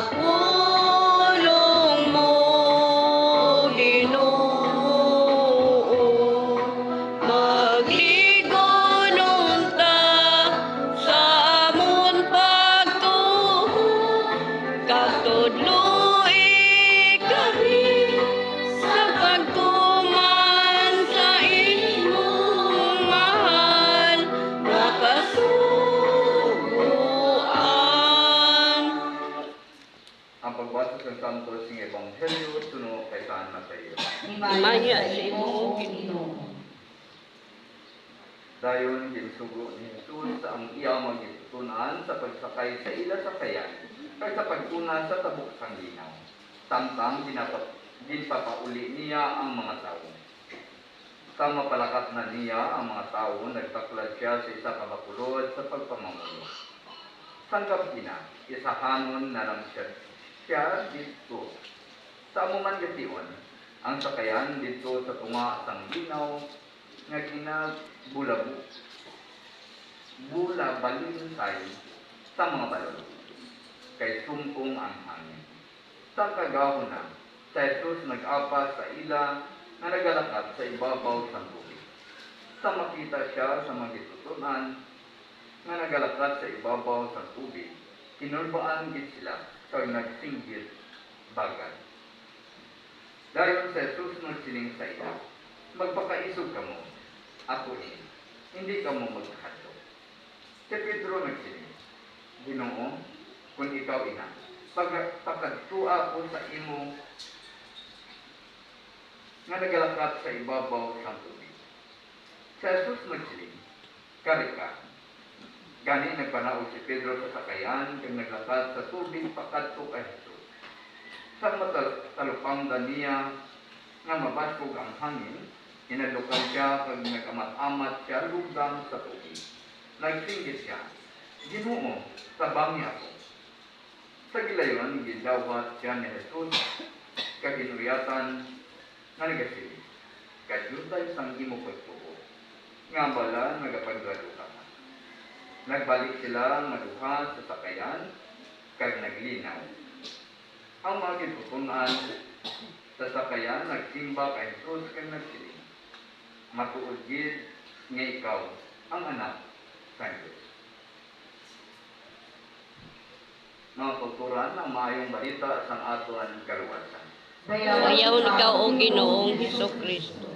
pulong mo, Ginoo. Magligo nun ta sa amon pagtuo, katudloy kami sa pagtuman sa imong mahal nga kasuguan. Ang pagbasa sa Santos ng Ebanghelyo suno kay San Mateo. Himaya sa imong Ginoo. Dayon ginsugo ni Jesus sa ang iya magitutunan sa pagsakay sa ila sakayan kay sa pagtuna sa tabok sang linaw. Samtang ginpapauli niya ang mga tao. Sa mapalakat na niya ang mga tao, nagtaklad siya sa isa ka bakulod sa pagpamamulo. Sanggap na, isahanon na lang siya dito. Sa amuman gation, ang sakayan dito sa tunga sang linaw nga bulabalinsay sa mga balon kay sumpong ang hangin. Sa kagahon na, sa Jesus nag-apas sa ila na nagalakad sa ibabaw sa tubig. Sa makita siya sa mga gitutunan nga nagalakad sa ibabaw sa tubig, kinulbaan gid sila kag nagsinggit bagad. Dayon sa Jesus nagsiling sa ila, magpakaisog kamo, ako hindi ka mo magkahadlok. Si Pedro nagsiling, Ginoo, kung ikaw ina, pagkadtua ko sa imo nga nagalakat sa ibabaw sa tubig. Si Jesus nagsiling, kari ka. Gani nagpanaog si Pedro sa sakayan kag naglakad sa tubig pakadto kay Jesus. Sa matalupangdan niya nga mabaskog ang hangin, hinalukan siya kag nagamat-amat siya lugdang sa tubig. Nagsinggit siya, Ginoo, tabangi ako. Sa gilayon, gidawat siya ni Jesus kag ginuyatan nga nagasiling, kadyutay sang imo pagtuo, nga bala nagapaglaluha. Nagbalik sila maduha sa sakayan kag naglinaw. Ang mga gitutunan sa sakayan nagsimba kay Jesus kag nagsiling, matuod gid nga ikaw ang anak sa Diyos. Mga tuturan ng maayong balita sa aton kaluwasan. Bayaw ikaw o Ginoong Hesukristo.